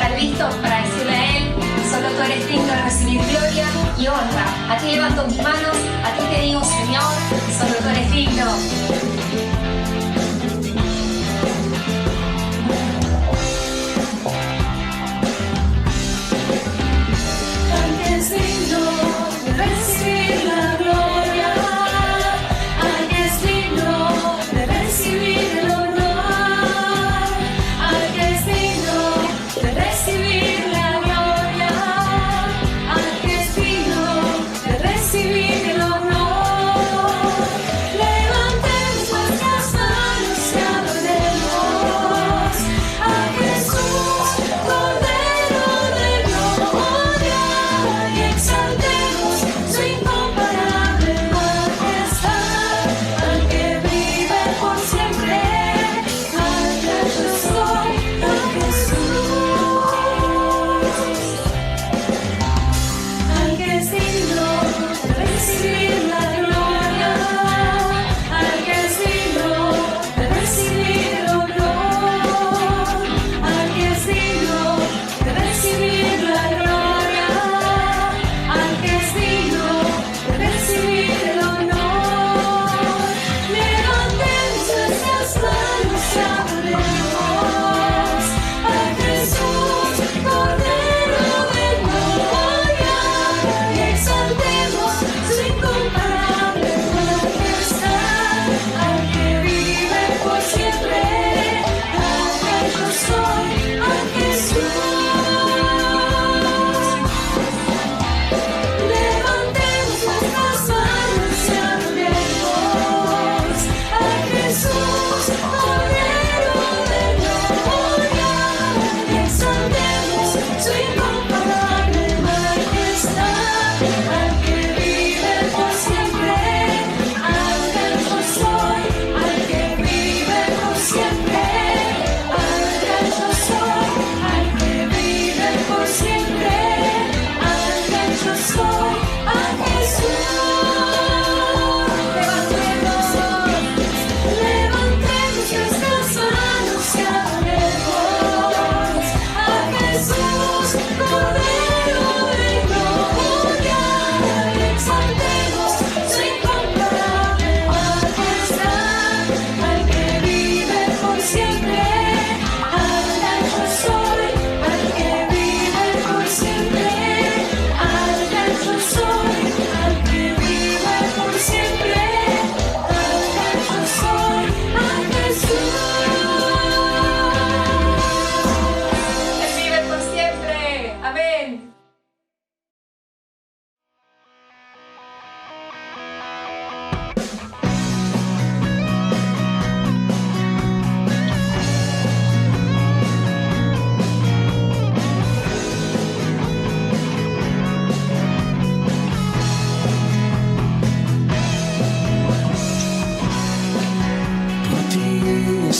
estar listos para decirle a Él: solo tú eres digno de recibir gloria y honra. A ti levanto mis manos, a ti te digo, Señor, solo tú eres digno.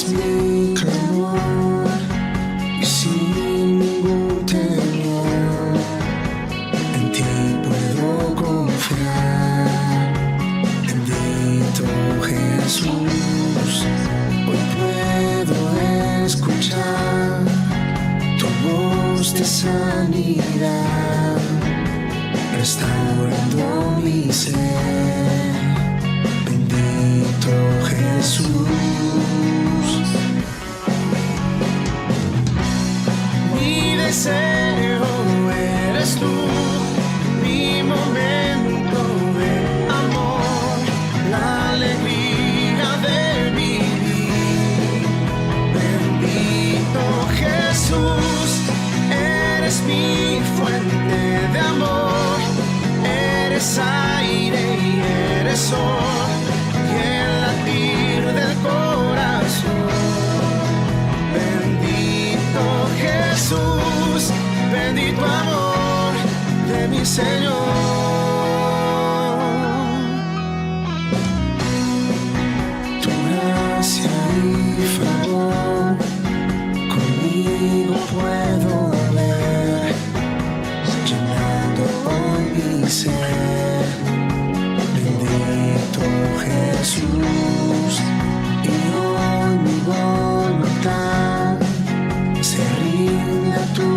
Mi clamor y sin ningún temor en ti puedo confiar. Bendito Jesús, hoy puedo escuchar tu voz de sanidad, restaurando mi ser. Bendito Jesús. Mi deseo eres tú, mi momento de amor, la alegría de vivir. Bendito Jesús, eres mi fuente de amor, eres aire y eres sol, y el latir del corazón. Bendito Jesús, bendito amor de mi Señor. Tu gracia y favor conmigo puedo ver, llenando hoy mi ser. Bendito Jesús, y hoy mi voluntad se rinde a tu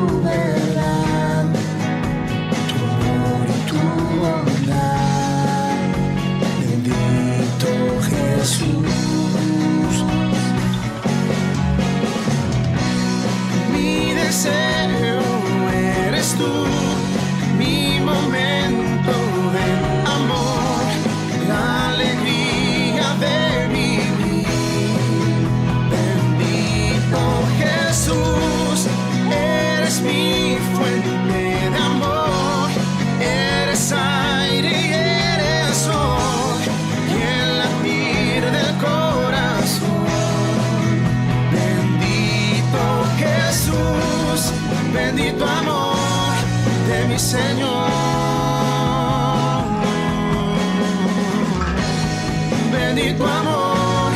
bendito amor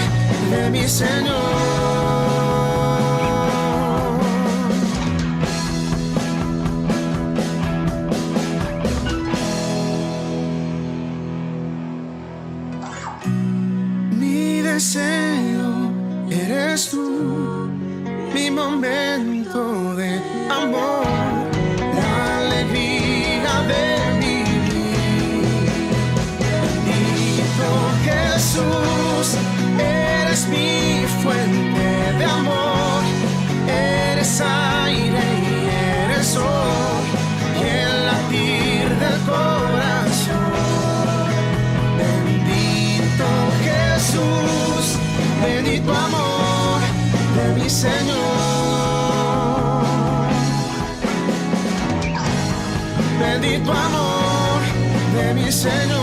de mi Señor. Mi deseo eres tú, mi momento de amor, la alegría de vivir. Bendito Jesús, eres mi fuente de amor, eres aire y eres sol, y el latir del corazón. Bendito Jesús, bendito amor de mi Señor. Bendito amor de mi Señor.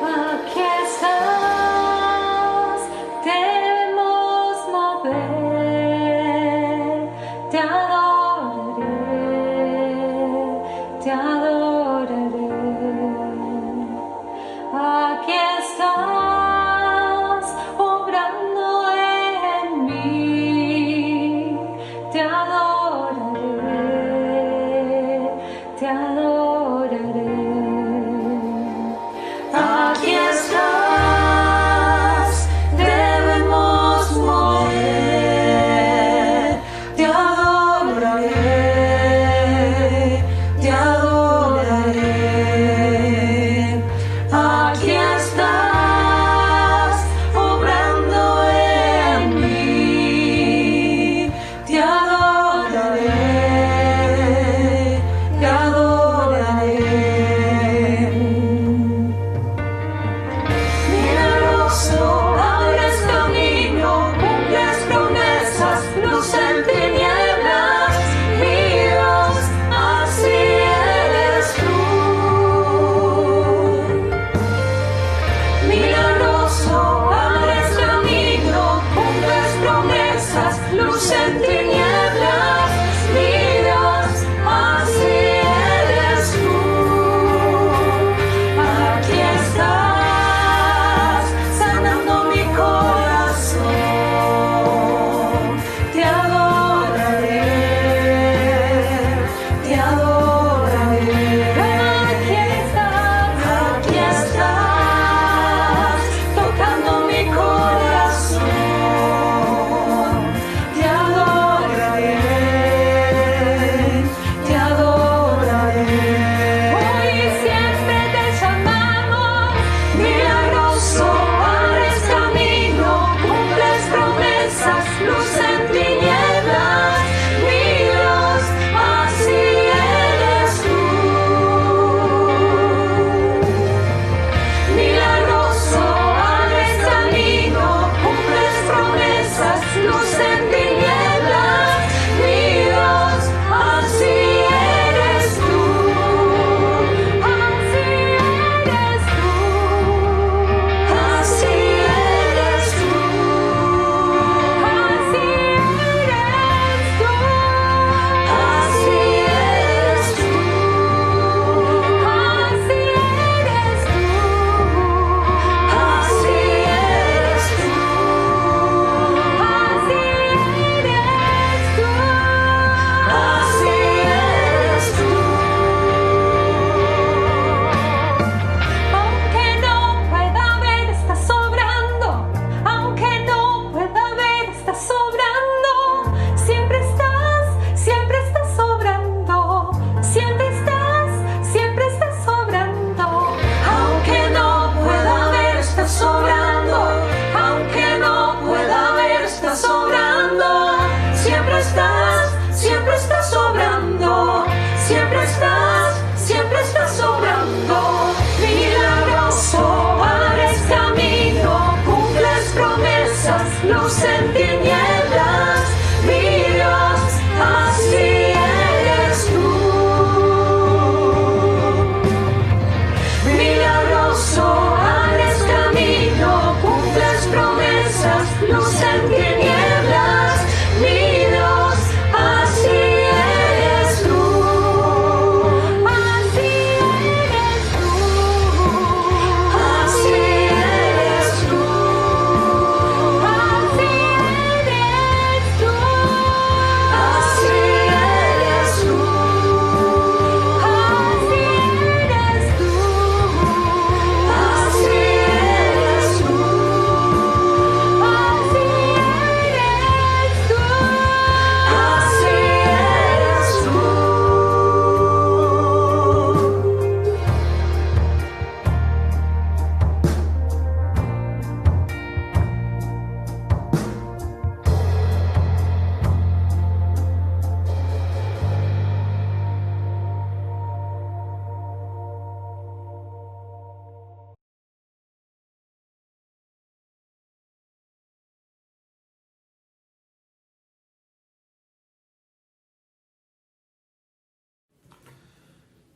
Aquí estás, debemos mover, te adoraré, aquí estás, obrando en mí, te adoraré, te adoraré. Aquí estás, debemos mover, te adoraré,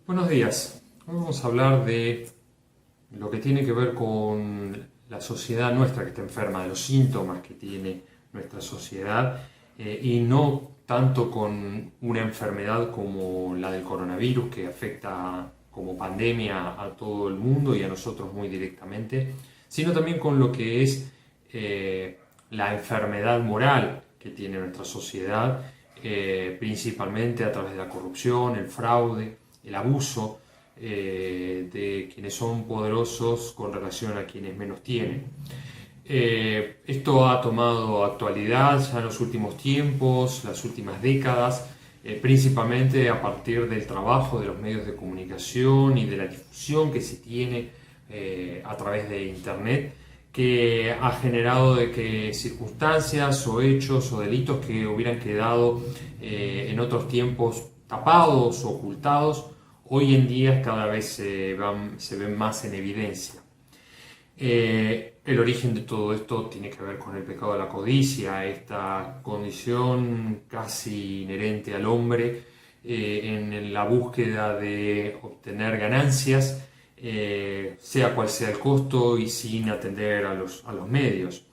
Buenos días. Hoy vamos a hablar de lo que tiene que ver con la sociedad nuestra que está enferma, de los síntomas que tiene nuestra sociedad y no tanto con una enfermedad como la del coronavirus que afecta como pandemia a todo el mundo y a nosotros muy directamente, sino también con lo que es la enfermedad moral que tiene nuestra sociedad, principalmente a través de la corrupción, el fraude, el abuso de quienes son poderosos con relación a quienes menos tienen. Esto ha tomado actualidad ya en los últimos tiempos, las últimas décadas, principalmente a partir del trabajo de los medios de comunicación y de la difusión que se tiene a través de Internet, que ha generado de que circunstancias o hechos o delitos que hubieran quedado en otros tiempos tapados o ocultados, hoy en día cada vez se ven más en evidencia. El origen de todo esto tiene que ver con el pecado de la codicia, esta condición casi inherente al hombre en la búsqueda de obtener ganancias, sea cual sea el costo y sin atender a los medios.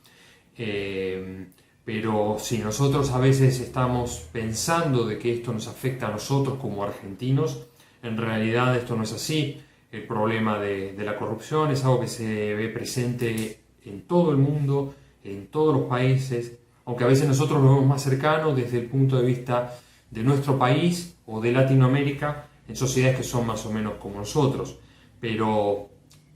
Pero si nosotros a veces estamos pensando de que esto nos afecta a nosotros como argentinos, en realidad esto no es así. El problema de la corrupción es algo que se ve presente en todo el mundo, en todos los países, aunque a veces nosotros lo vemos más cercano desde el punto de vista de nuestro país o de Latinoamérica, en sociedades que son más o menos como nosotros. Pero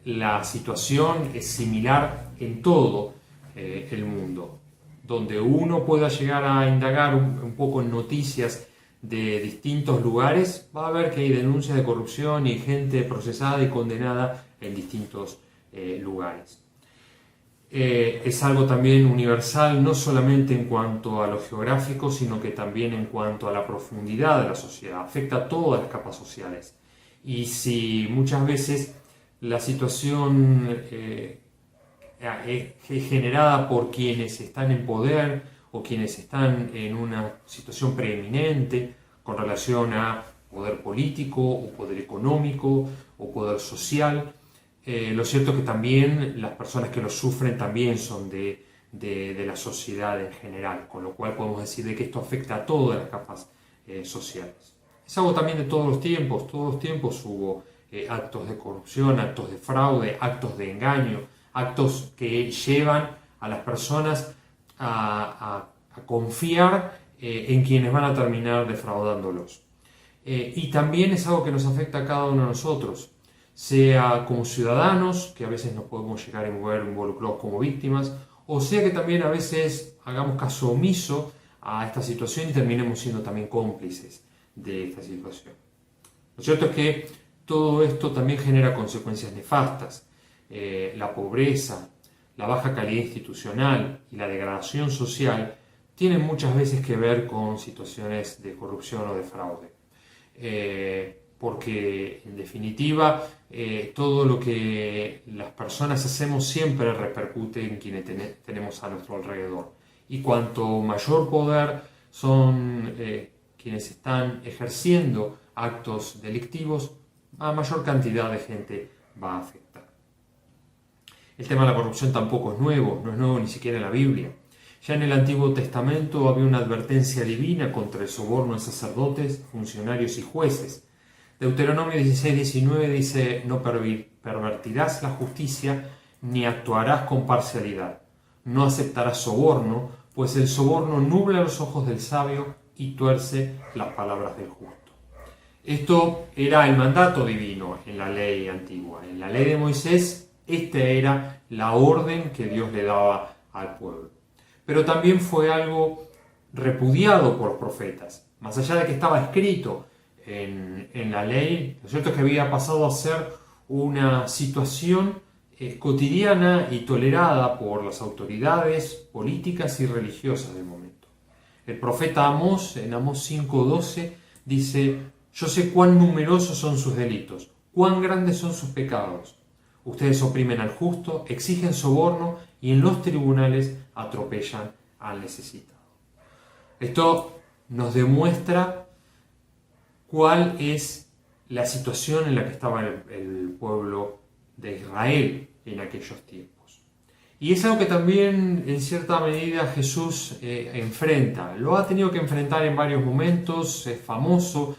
la situación es similar en todo el mundo. Donde uno pueda llegar a indagar un poco en noticias de distintos lugares, va a ver que hay denuncias de corrupción y gente procesada y condenada en distintos lugares. Es algo también universal, no solamente en cuanto a lo geográfico, sino que también en cuanto a la profundidad de la sociedad. Afecta a todas las capas sociales. Y si muchas veces la situación es generada por quienes están en poder o quienes están en una situación preeminente con relación a poder político o poder económico o poder social, lo cierto es que también las personas que lo sufren también son de la sociedad en general, con lo cual podemos decir de que esto afecta a todas las capas sociales. Es algo también de todos los tiempos hubo actos de corrupción, actos de fraude, actos de engaño, actos que llevan a las personas a confiar en quienes van a terminar defraudándolos. Y también es algo que nos afecta a cada uno de nosotros, sea como ciudadanos, que a veces nos podemos llegar a ver involucrados como víctimas, o sea que también a veces hagamos caso omiso a esta situación y terminemos siendo también cómplices de esta situación. Lo cierto es que todo esto también genera consecuencias nefastas. La pobreza, la baja calidad institucional y la degradación social tienen muchas veces que ver con situaciones de corrupción o de fraude. Porque en definitiva todo lo que las personas hacemos siempre repercute en quienes tenemos a nuestro alrededor. Y cuanto mayor poder son quienes están ejerciendo actos delictivos, a mayor cantidad de gente va a afectar. El tema de la corrupción tampoco es nuevo, no es nuevo ni siquiera en la Biblia. Ya en el Antiguo Testamento había una advertencia divina contra el soborno de sacerdotes, funcionarios y jueces. Deuteronomio 16:19 dice: no pervertirás la justicia ni actuarás con parcialidad. No aceptarás soborno, pues el soborno nubla los ojos del sabio y tuerce las palabras del justo. Esto era el mandato divino en la ley antigua. En la ley de Moisés, esta era la orden que Dios le daba al pueblo. Pero también fue algo repudiado por los profetas. Más allá de que estaba escrito en la ley, lo cierto es que había pasado a ser una situación cotidiana y tolerada por las autoridades políticas y religiosas del momento. El profeta Amós, en Amós 5:12, dice: yo sé cuán numerosos son sus delitos, cuán grandes son sus pecados. Ustedes oprimen al justo, exigen soborno y en los tribunales atropellan al necesitado. Esto nos demuestra cuál es la situación en la que estaba el pueblo de Israel en aquellos tiempos. Y es algo que también en cierta medida Jesús enfrenta. Lo ha tenido que enfrentar en varios momentos. Es famoso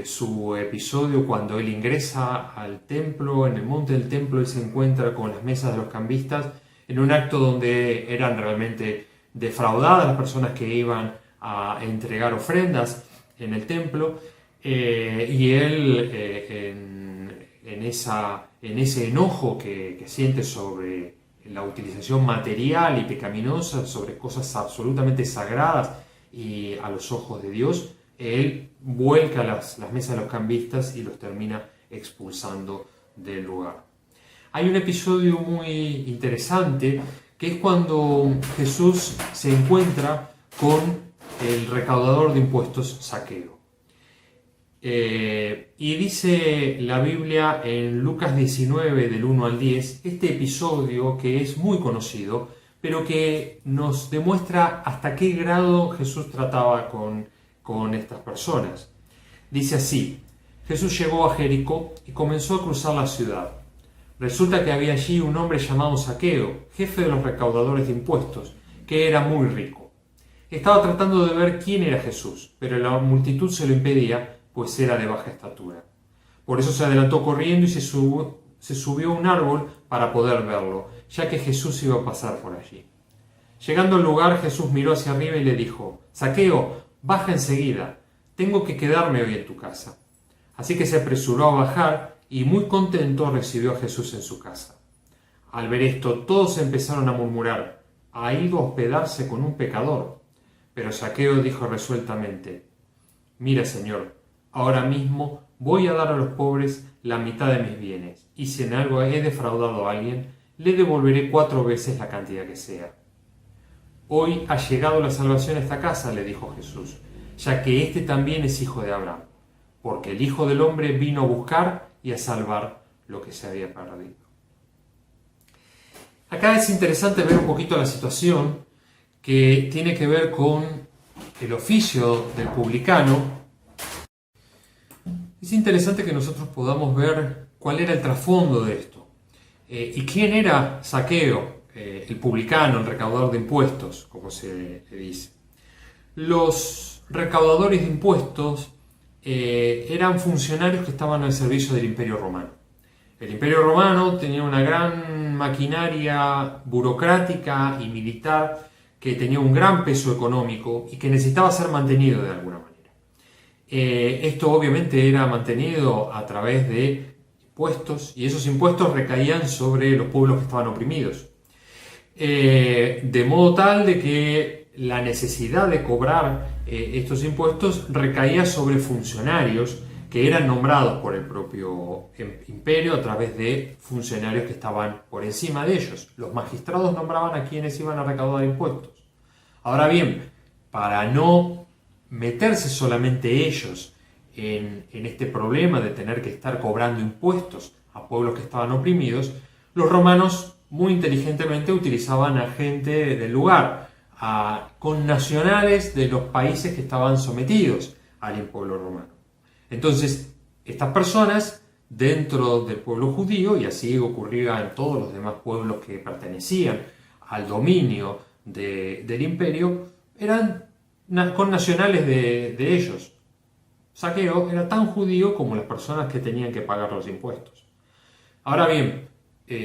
su episodio cuando él ingresa al templo. En el monte del templo él se encuentra con las mesas de los cambistas en un acto donde eran realmente defraudadas las personas que iban a entregar ofrendas en el templo. Y él en ese enojo que siente sobre la utilización material y pecaminosa, sobre cosas absolutamente sagradas y a los ojos de Dios, él vuelca las mesas de los cambistas y los termina expulsando del lugar. Hay un episodio muy interesante que es cuando Jesús se encuentra con el recaudador de impuestos Zaqueo. Y dice la Biblia en Lucas 19 del 1 al 10 este episodio que es muy conocido, pero que nos demuestra hasta qué grado Jesús trataba con estas personas. Dice así: Jesús llegó a Jericó y comenzó a cruzar la ciudad. Resulta que había allí un hombre llamado Zaqueo, jefe de los recaudadores de impuestos, que era muy rico. Estaba tratando de ver quién era Jesús, pero la multitud se lo impedía, pues era de baja estatura. Por eso se adelantó corriendo y se subió a un árbol para poder verlo, ya que Jesús iba a pasar por allí. Llegando al lugar, Jesús miró hacia arriba y le dijo: Zaqueo, baja enseguida, tengo que quedarme hoy en tu casa. Así que se apresuró a bajar y muy contento recibió a Jesús en su casa. Al ver esto, todos empezaron a murmurar: ha ido a hospedarse con un pecador. Pero Zaqueo dijo resueltamente: mira, Señor, ahora mismo voy a dar a los pobres la mitad de mis bienes, y si en algo he defraudado a alguien, le devolveré 4 veces la cantidad que sea. Hoy ha llegado la salvación a esta casa, le dijo Jesús, ya que éste también es hijo de Abraham, porque el Hijo del Hombre vino a buscar y a salvar lo que se había perdido. Acá es interesante ver un poquito la situación que tiene que ver con el oficio del publicano. Es interesante que nosotros podamos ver cuál era el trasfondo de esto. ¿Y quién era Zaqueo, el publicano, el recaudador de impuestos, como se le dice? Los recaudadores de impuestos eran funcionarios que estaban al servicio del Imperio Romano. El Imperio Romano tenía una gran maquinaria burocrática y militar que tenía un gran peso económico y que necesitaba ser mantenido de alguna manera. Esto obviamente era mantenido a través de impuestos, y esos impuestos recaían sobre los pueblos que estaban oprimidos. De modo tal de que la necesidad de cobrar estos impuestos recaía sobre funcionarios que eran nombrados por el propio imperio a través de funcionarios que estaban por encima de ellos. Los magistrados nombraban a quienes iban a recaudar impuestos. Ahora bien, para no meterse solamente ellos en este problema de tener que estar cobrando impuestos a pueblos que estaban oprimidos, los romanos muy inteligentemente utilizaban a gente del lugar, a connacionales de los países que estaban sometidos al imperio romano. Entonces, estas personas dentro del pueblo judío, y así ocurría en todos los demás pueblos que pertenecían al dominio del imperio, eran connacionales de ellos. Zaqueo era tan judío como las personas que tenían que pagar los impuestos. Ahora bien,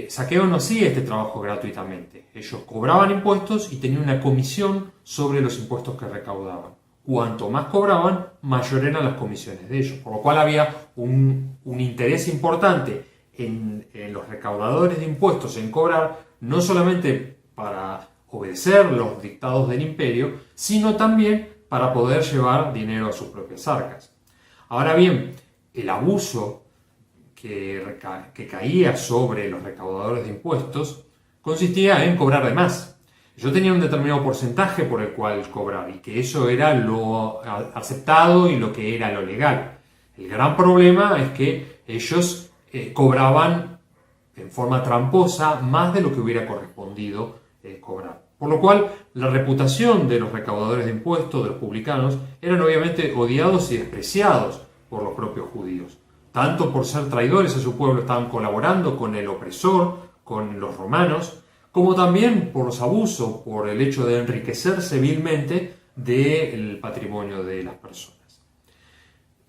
Zaqueo no hacía este trabajo gratuitamente. Ellos cobraban impuestos y tenían una comisión sobre los impuestos que recaudaban. Cuanto más cobraban, mayor eran las comisiones de ellos. Por lo cual había un interés importante en los recaudadores de impuestos en cobrar, no solamente para obedecer los dictados del imperio, sino también para poder llevar dinero a sus propias arcas. Ahora bien, el abuso que caía sobre los recaudadores de impuestos consistía en cobrar de más. Yo tenía un determinado porcentaje por el cual cobrar, y que eso era lo aceptado y lo que era lo legal. El gran problema es que ellos cobraban en forma tramposa más de lo que hubiera correspondido cobrar. Por lo cual, la reputación de los recaudadores de impuestos, de los publicanos, eran obviamente odiados y despreciados por los propios judíos. tanto por ser traidores a su pueblo, estaban colaborando con el opresor, con los romanos, como también por los abusos, por el hecho de enriquecerse vilmente del patrimonio de las personas.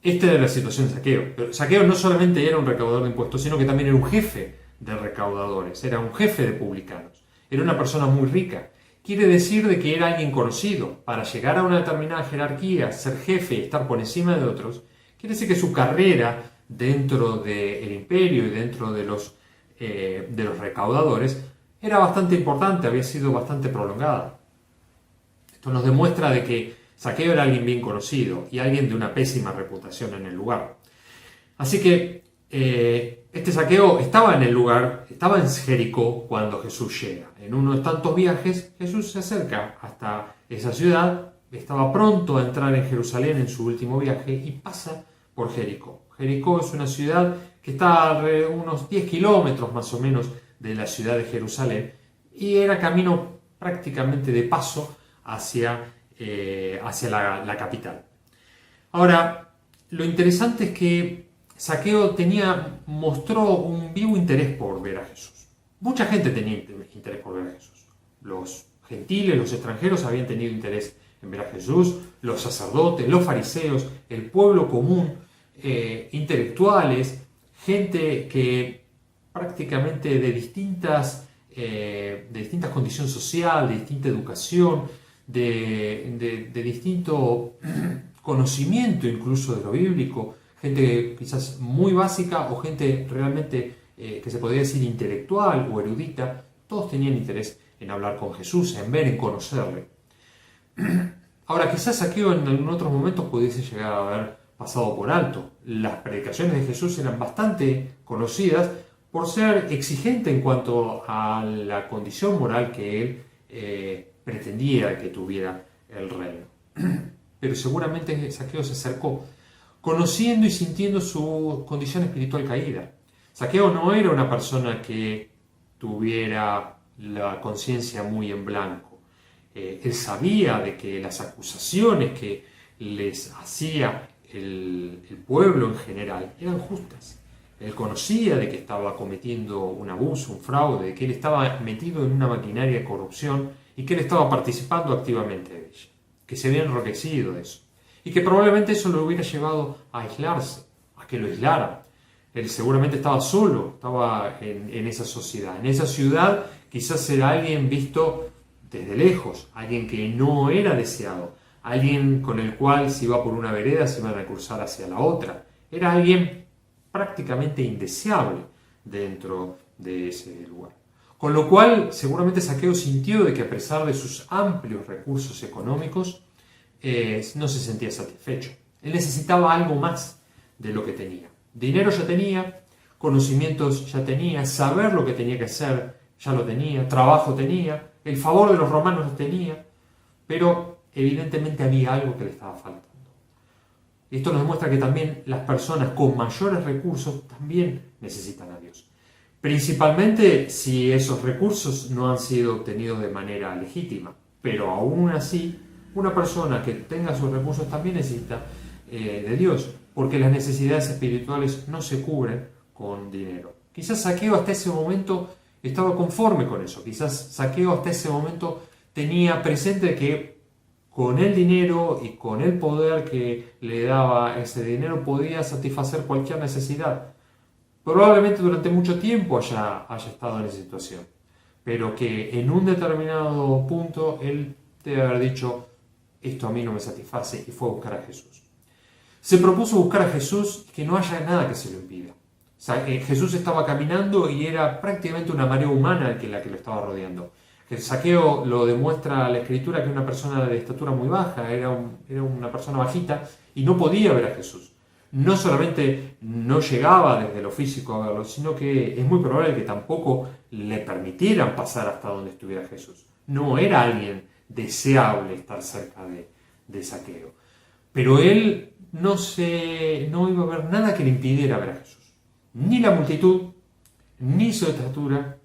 Esta era la situación de Zaqueo. Pero Zaqueo no solamente era un recaudador de impuestos, sino que también era un jefe de recaudadores, era un jefe de publicanos, era una persona muy rica. Quiere decir de que era alguien conocido. Para llegar a una determinada jerarquía, ser jefe y estar por encima de otros, quiere decir que su carrera dentro del imperio y dentro de los recaudadores era bastante importante, había sido bastante prolongada. Esto nos demuestra de que Zaqueo era alguien bien conocido y alguien de una pésima reputación en el lugar. Así que este Zaqueo estaba en el lugar, estaba en Jericó cuando Jesús llega. En uno de tantos viajes, Jesús se acerca hasta esa ciudad, estaba pronto a entrar en Jerusalén en su último viaje y pasa por Jericó. Jericó es una ciudad que está a unos 10 kilómetros más o menos de la ciudad de Jerusalén y era camino prácticamente de paso hacia la capital. Ahora, lo interesante es que Zaqueo mostró un vivo interés por ver a Jesús. Mucha gente tenía interés por ver a Jesús. Los gentiles, los extranjeros habían tenido interés en ver a Jesús, los sacerdotes, los fariseos, el pueblo común, intelectuales, gente que prácticamente de distintas condición social, de distinta educación, de distinto conocimiento incluso de lo bíblico, gente quizás muy básica o gente realmente que se podría decir intelectual o erudita, todos tenían interés en hablar con Jesús, en ver, en conocerle. Ahora, quizás Zaqueo en otros momentos pudiese llegar a haber pasado por alto. Las predicaciones de Jesús eran bastante conocidas por ser exigente en cuanto a la condición moral que él pretendía que tuviera el reino. Pero seguramente Zaqueo se acercó, conociendo y sintiendo su condición espiritual caída. Zaqueo no era una persona que tuviera la conciencia muy en blanco. Él sabía de que las acusaciones que les hacía el pueblo en general eran justas. Él conocía de que estaba cometiendo un abuso, un fraude, de que él estaba metido en una maquinaria de corrupción y que él estaba participando activamente de ella, que se había enriquecido de eso y que probablemente eso lo hubiera llevado a aislarse, a que lo aislara. Él seguramente estaba solo, estaba en esa sociedad, en esa ciudad. Quizás era alguien visto desde lejos, alguien que no era deseado, alguien con el cual si iba por una vereda se iban a cruzar hacia la otra. Era alguien prácticamente indeseable dentro de ese lugar. Con lo cual, seguramente Zaqueo sintió de que a pesar de sus amplios recursos económicos, no se sentía satisfecho. Él necesitaba algo más de lo que tenía. Dinero ya tenía, conocimientos ya tenía, saber lo que tenía que hacer ya lo tenía, trabajo tenía, el favor de los romanos lo tenía, pero evidentemente había algo que le estaba faltando. Esto nos demuestra que también las personas con mayores recursos también necesitan a Dios. Principalmente si esos recursos no han sido obtenidos de manera legítima. Pero aún así, una persona que tenga sus recursos también necesita de Dios, porque las necesidades espirituales no se cubren con dinero. Quizás Zaqueo hasta ese momento estaba conforme con eso. Quizás Zaqueo hasta ese momento tenía presente que con el dinero y con el poder que le daba ese dinero podía satisfacer cualquier necesidad. Probablemente durante mucho tiempo haya estado en esa situación, pero que en un determinado punto él debe haber dicho: esto a mí no me satisface, y fue a buscar a Jesús. Se propuso buscar a Jesús y que no haya nada que se lo impida. O sea, Jesús estaba caminando y era prácticamente una marea humana la que lo estaba rodeando. Zaqueo lo demuestra la Escritura, que era una persona de estatura muy baja, era una persona bajita y no podía ver a Jesús. No solamente no llegaba desde lo físico a verlo, sino que es muy probable que tampoco le permitieran pasar hasta donde estuviera Jesús. No era alguien deseable estar cerca de Zaqueo. Pero él no iba a ver nada que le impidiera ver a Jesús. Ni la multitud, ni su estatura,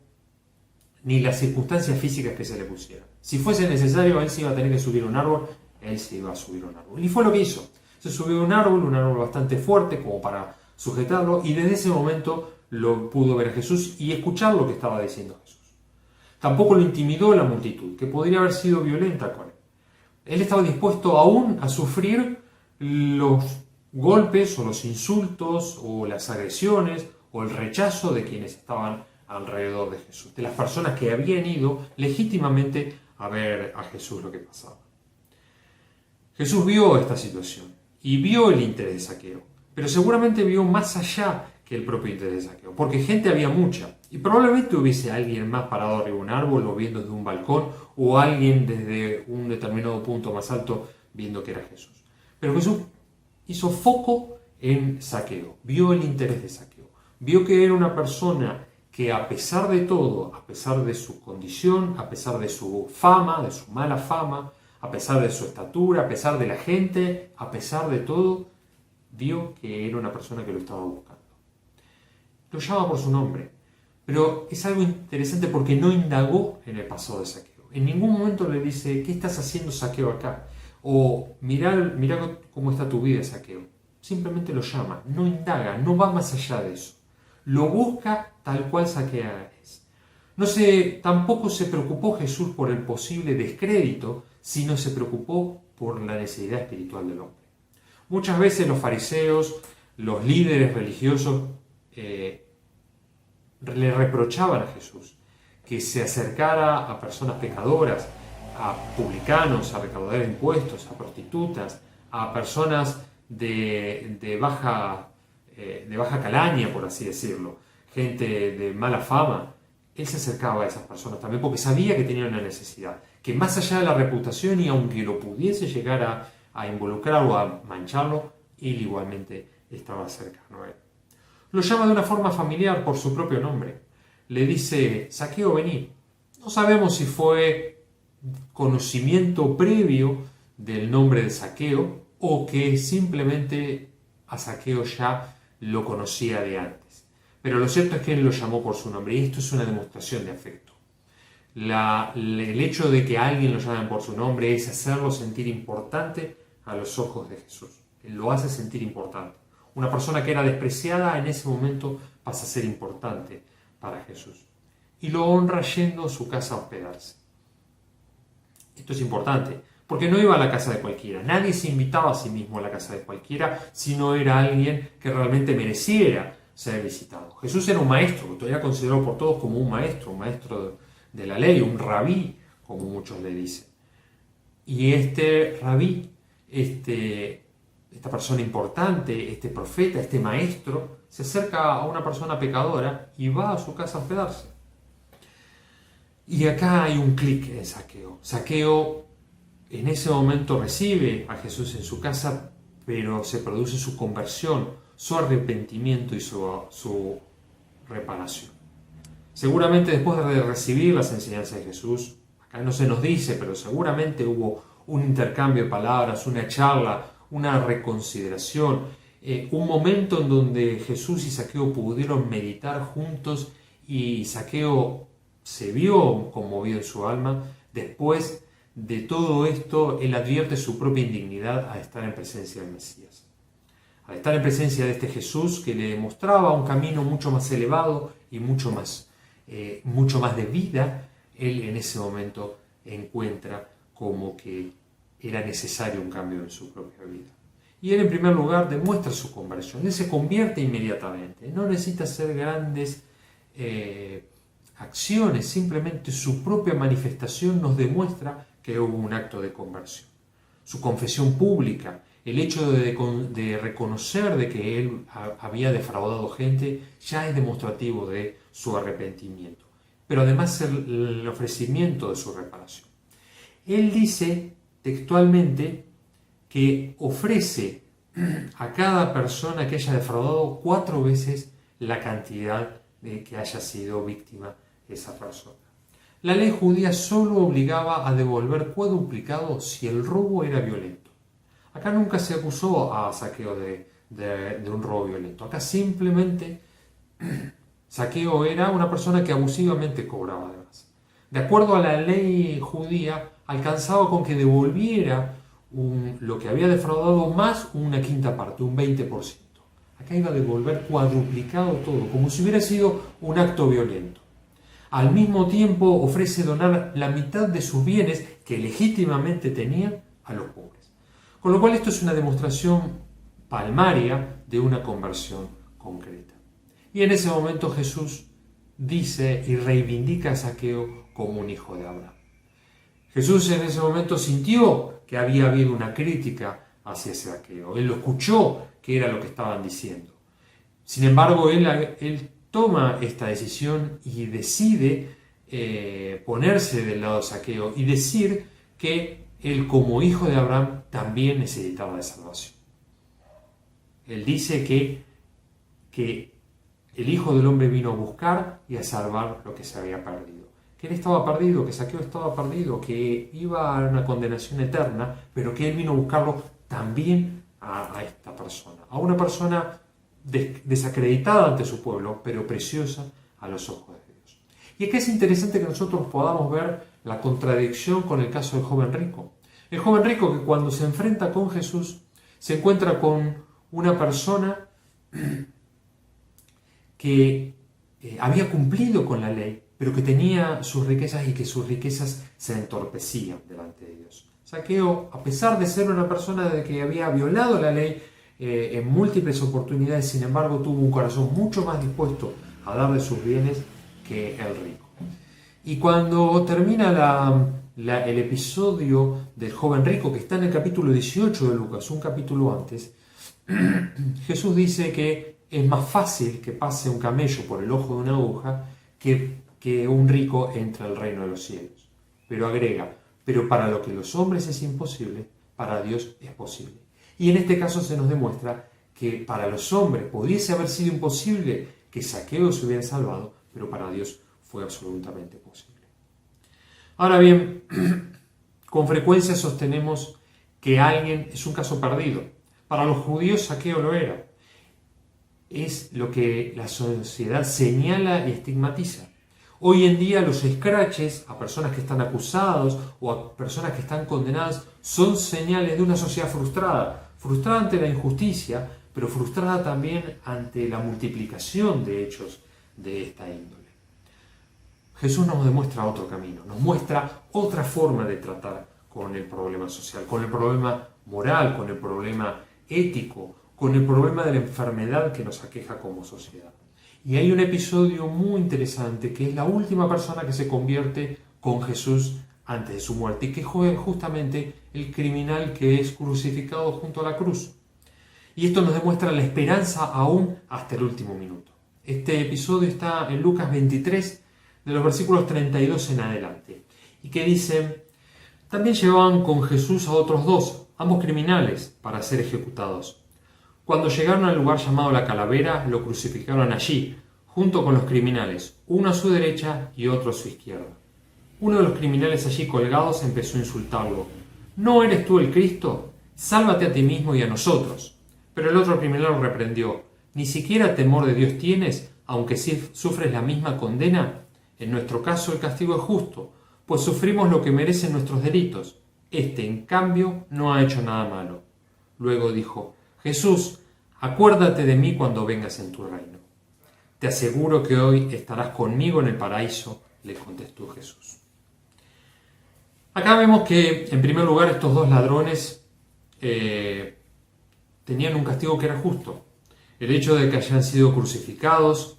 ni las circunstancias físicas que se le pusieran. Si fuese necesario, él se iba a tener que subir a un árbol, él se iba a subir a un árbol. Y fue lo que hizo. Se subió a un árbol bastante fuerte como para sujetarlo, y desde ese momento lo pudo ver a Jesús y escuchar lo que estaba diciendo Jesús. Tampoco lo intimidó la multitud, que podría haber sido violenta con él. Él estaba dispuesto aún a sufrir los golpes o los insultos o las agresiones o el rechazo de quienes estaban alrededor de Jesús, de las personas que habían ido legítimamente a ver a Jesús lo que pasaba. Jesús vio esta situación y vio el interés de Zaqueo, pero seguramente vio más allá que el propio interés de Zaqueo, porque gente había mucha, y probablemente hubiese alguien más parado arriba de un árbol o viendo desde un balcón, o alguien desde un determinado punto más alto viendo que era Jesús. Pero Jesús hizo foco en Zaqueo, vio el interés de Zaqueo, vio que era una persona que a pesar de todo, a pesar de su condición, a pesar de su fama, de su mala fama, a pesar de su estatura, a pesar de la gente, a pesar de todo, vio que era una persona que lo estaba buscando. Lo llama por su nombre, pero es algo interesante porque no indagó en el pasado de Zaqueo. En ningún momento le dice, ¿qué estás haciendo, Zaqueo, acá? O mirá cómo está tu vida, Zaqueo. Simplemente lo llama, no indaga, no va más allá de eso. Lo busca tal cual Zaqueo es. Tampoco se preocupó Jesús por el posible descrédito, sino se preocupó por la necesidad espiritual del hombre. Muchas veces los fariseos, los líderes religiosos, le reprochaban a Jesús que se acercara a personas pecadoras, a publicanos, a recaudadores de impuestos, a prostitutas, a personas de baja calaña, por así decirlo, gente de mala fama. Él se acercaba a esas personas también porque sabía que tenían una necesidad, que más allá de la reputación, y aunque lo pudiese llegar a involucrar o a mancharlo, él igualmente estaba cercano a él. Lo llama de una forma familiar por su propio nombre. Le dice, Zaqueo, vení. No sabemos si fue conocimiento previo del nombre de Zaqueo o que simplemente a Zaqueo ya lo conocía de antes. Pero lo cierto es que él lo llamó por su nombre, y esto es una demostración de afecto. El hecho de que a alguien lo llamen por su nombre es hacerlo sentir importante a los ojos de Jesús. Él lo hace sentir importante. Una persona que era despreciada en ese momento pasa a ser importante para Jesús. Y lo honra yendo a su casa a hospedarse. Esto es importante, porque no iba a la casa de cualquiera. Nadie se invitaba a sí mismo a la casa de cualquiera si no era alguien que realmente mereciera ser visitado. Jesús era un maestro, todavía considerado por todos como un maestro de la ley, un rabí, como muchos le dicen. Y este rabí, esta persona importante, este profeta, este maestro, se acerca a una persona pecadora y va a su casa a hospedarse. Y acá hay un clic en Zaqueo. Zaqueo en ese momento recibe a Jesús en su casa, pero se produce su conversión, su arrepentimiento y su reparación. Seguramente después de recibir las enseñanzas de Jesús, acá no se nos dice, pero seguramente hubo un intercambio de palabras, una charla, una reconsideración, un momento en donde Jesús y Zaqueo pudieron meditar juntos, y Zaqueo se vio conmovido en su alma. Después de todo esto, él advierte su propia indignidad al estar en presencia del Mesías, al estar en presencia de este Jesús que le mostraba un camino mucho más elevado y mucho más de vida. Él en ese momento encuentra como que era necesario un cambio en su propia vida. Y él, en primer lugar, demuestra su conversión. Él se convierte inmediatamente. No necesita hacer grandes acciones, simplemente su propia manifestación nos demuestra que hubo un acto de conversión. Su confesión pública, el hecho de reconocer de que él había defraudado gente, ya es demostrativo de su arrepentimiento. Pero además el ofrecimiento de su reparación. Él dice textualmente que ofrece a cada persona que haya defraudado 4 veces la cantidad de que haya sido víctima esa persona. La ley judía solo obligaba a devolver cuadruplicado si el robo era violento. Acá nunca se acusó a Zaqueo de un robo violento. Acá simplemente Zaqueo era una persona que abusivamente cobraba de más. De acuerdo a la ley judía, alcanzaba con que devolviera lo que había defraudado más una quinta parte, un 20%. Acá iba a devolver cuadruplicado todo, como si hubiera sido un acto violento. Al mismo tiempo ofrece donar la mitad de sus bienes que legítimamente tenía a los pobres. Con lo cual esto es una demostración palmaria de una conversión concreta. Y en ese momento Jesús dice y reivindica a Zaqueo como un hijo de Abraham. Jesús en ese momento sintió que había habido una crítica hacia Zaqueo. Él lo escuchó, que era lo que estaban diciendo. Sin embargo, él toma esta decisión y decide ponerse del lado de Zaqueo y decir que él como hijo de Abraham también necesitaba de salvación. Él dice que el Hijo del Hombre vino a buscar y a salvar lo que se había perdido. Que él estaba perdido, que Zaqueo estaba perdido, que iba a una condenación eterna, pero que él vino a buscarlo también a esta persona. A una persona desacreditada ante su pueblo, pero preciosa a los ojos de Dios. Y aquí es interesante que nosotros podamos ver la contradicción con el caso del joven rico. El joven rico que cuando se enfrenta con Jesús se encuentra con una persona que había cumplido con la ley, pero que tenía sus riquezas y que sus riquezas se entorpecían delante de Dios. Zaqueo, a pesar de ser una persona de que había violado la ley en múltiples oportunidades, sin embargo tuvo un corazón mucho más dispuesto a dar de sus bienes que el rico. Y cuando termina el episodio del joven rico, que está en el capítulo 18 de Lucas, un capítulo antes, Jesús dice que es más fácil que pase un camello por el ojo de una aguja que un rico entre al reino de los cielos. Pero agrega, pero para lo que los hombres es imposible, para Dios es posible. Y en este caso se nos demuestra que para los hombres pudiese haber sido imposible que Zaqueo se hubiera salvado, pero para Dios fue absolutamente posible. Ahora bien, con frecuencia sostenemos que alguien es un caso perdido. Para los judíos Zaqueo lo era. Es lo que la sociedad señala y estigmatiza. Hoy en día los escraches a personas que están acusados o a personas que están condenadas son señales de una sociedad frustrada. Frustrada ante la injusticia, pero frustrada también ante la multiplicación de hechos de esta índole. Jesús nos demuestra otro camino, nos muestra otra forma de tratar con el problema social, con el problema moral, con el problema ético, con el problema de la enfermedad que nos aqueja como sociedad. Y hay un episodio muy interesante que es la última persona que se convierte con Jesús antes de su muerte y que es justamente el criminal que es crucificado junto a la cruz. Y esto nos demuestra la esperanza aún hasta el último minuto. Este episodio está en Lucas 23, de los versículos 32 en adelante, y que dice: también llevaban con Jesús a otros dos, ambos criminales, para ser ejecutados. Cuando llegaron al lugar llamado La Calavera, lo crucificaron allí, junto con los criminales, uno a su derecha y otro a su izquierda. Uno de los criminales allí colgados empezó a insultarlo. ¿No eres tú el Cristo? Sálvate a ti mismo y a nosotros. Pero el otro criminal lo reprendió. ¿Ni siquiera temor de Dios tienes, aunque sufres la misma condena? En nuestro caso el castigo es justo, pues sufrimos lo que merecen nuestros delitos. Este, en cambio, no ha hecho nada malo. Luego dijo: Jesús, acuérdate de mí cuando vengas en tu reino. Te aseguro que hoy estarás conmigo en el paraíso, le contestó Jesús. Acá vemos que, en primer lugar, estos dos ladrones tenían un castigo que era justo. El hecho de que hayan sido crucificados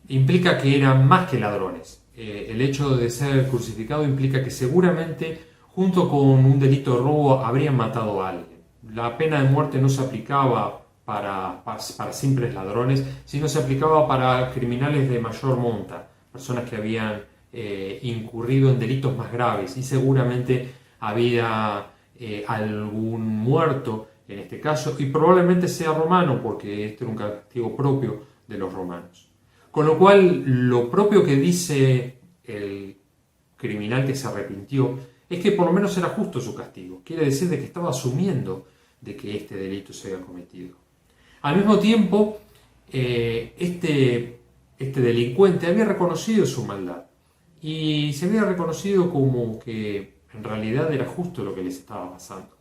implica que eran más que ladrones. El hecho de ser crucificado implica que seguramente, junto con un delito de robo, habrían matado a alguien. La pena de muerte no se aplicaba para simples ladrones, sino se aplicaba para criminales de mayor monta, personas que habían incurrido en delitos más graves, y seguramente había algún muerto en este caso, y probablemente sea romano, porque este era un castigo propio de los romanos. Con lo cual, lo propio que dice el criminal que se arrepintió es que por lo menos era justo su castigo. Quiere decir de que estaba asumiendo de que este delito se había cometido. Al mismo tiempo, este delincuente había reconocido su maldad y se había reconocido como que en realidad era justo lo que les estaba pasando.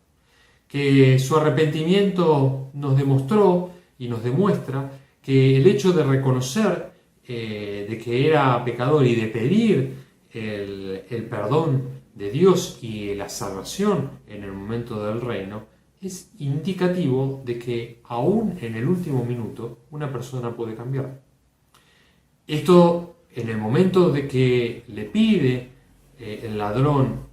que su arrepentimiento nos demostró y nos demuestra que el hecho de reconocer de que era pecador y de pedir el perdón de Dios y la salvación en el momento del reino es indicativo de que aún en el último minuto una persona puede cambiar. Esto en el momento de que le pide el ladrón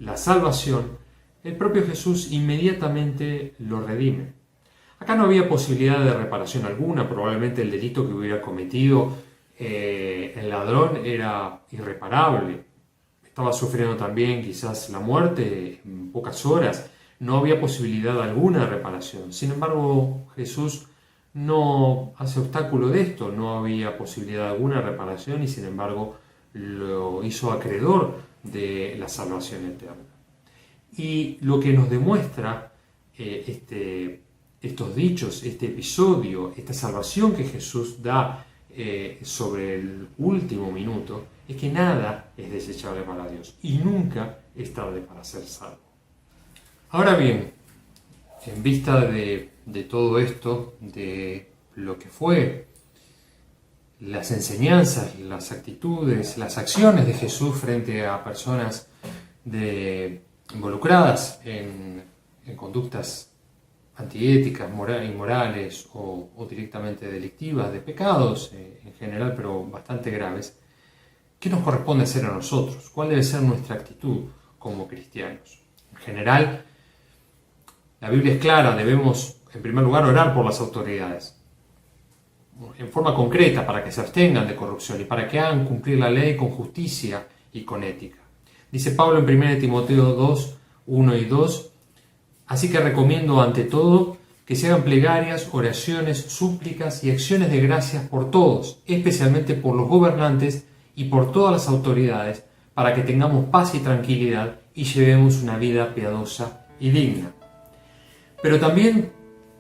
la salvación, el propio Jesús inmediatamente lo redime. Acá no había posibilidad de reparación alguna, probablemente el delito que hubiera cometido el ladrón era irreparable. Estaba sufriendo también quizás la muerte en pocas horas, no había posibilidad alguna de reparación. Sin embargo, Jesús no hace obstáculo de esto, no había posibilidad alguna de reparación y sin embargo lo hizo acreedor de la salvación eterna. Y lo que nos demuestra estos dichos, este episodio, esta salvación que Jesús da sobre el último minuto, es que nada es desechable para Dios y nunca es tarde para ser salvo. Ahora bien, en vista de todo esto, de lo que fue las enseñanzas, las actitudes, las acciones de Jesús frente a personas involucradas en conductas antiéticas, inmorales o directamente delictivas, de pecados en general, pero bastante graves, ¿qué nos corresponde hacer a nosotros? ¿Cuál debe ser nuestra actitud como cristianos? En general, la Biblia es clara, debemos en primer lugar orar por las autoridades, en forma concreta, para que se abstengan de corrupción y para que hagan cumplir la ley con justicia y con ética. Dice Pablo en 1 Timoteo 2, 1 y 2, así que recomiendo ante todo que se hagan plegarias, oraciones, súplicas y acciones de gracias por todos, especialmente por los gobernantes y por todas las autoridades, para que tengamos paz y tranquilidad y llevemos una vida piadosa y digna. Pero también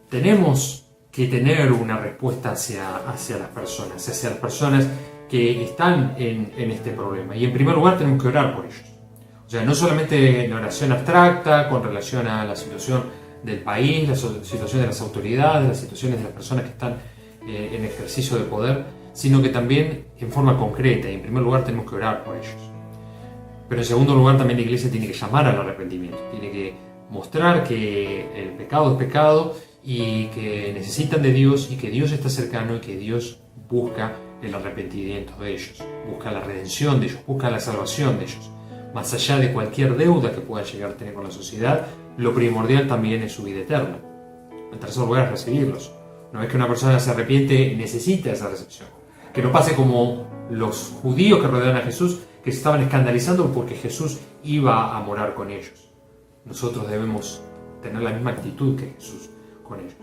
tenemos que tener una respuesta hacia las personas que están en este problema. Y en primer lugar tenemos que orar por ellos. O sea, no solamente en oración abstracta con relación a la situación del país, la situación de las autoridades, las situaciones de las personas que están en ejercicio de poder, sino que también en forma concreta. Y en primer lugar tenemos que orar por ellos. Pero en segundo lugar también la Iglesia tiene que llamar al arrepentimiento, tiene que mostrar que el pecado es pecado y que necesitan de Dios y que Dios está cercano y que Dios busca el arrepentimiento de ellos, busca la redención de ellos, busca la salvación de ellos. Más allá de cualquier deuda que puedan llegar a tener con la sociedad, lo primordial también es su vida eterna. En tercer lugar es recibirlos. Una vez que una persona se arrepiente, necesita esa recepción. Que no pase como los judíos que rodeaban a Jesús, que se estaban escandalizando porque Jesús iba a morar con ellos. Nosotros debemos tener la misma actitud que Jesús con ellos.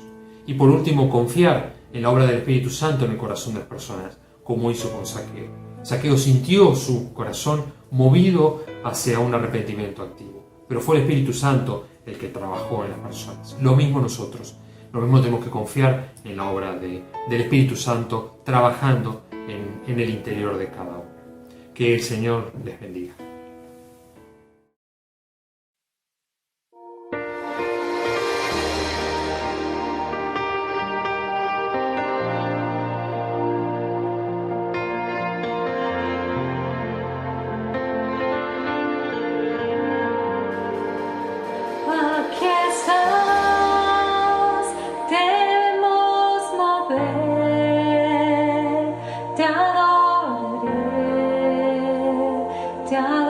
Y por último, confiar en la obra del Espíritu Santo en el corazón de las personas, como hizo con Zaqueo. Zaqueo sintió su corazón movido hacia un arrepentimiento activo, pero fue el Espíritu Santo el que trabajó en las personas. Lo mismo nosotros, lo mismo tenemos que confiar en la obra del Espíritu Santo trabajando en el interior de cada uno. Que el Señor les bendiga. Aquí estás, debemos mover, te adoraré, te adoraré.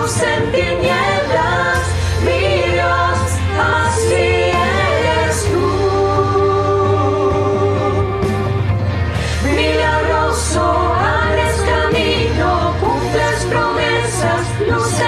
luz en tinieblas, mi Dios, así eres tú. Milagroso, abres camino, cumples promesas, luz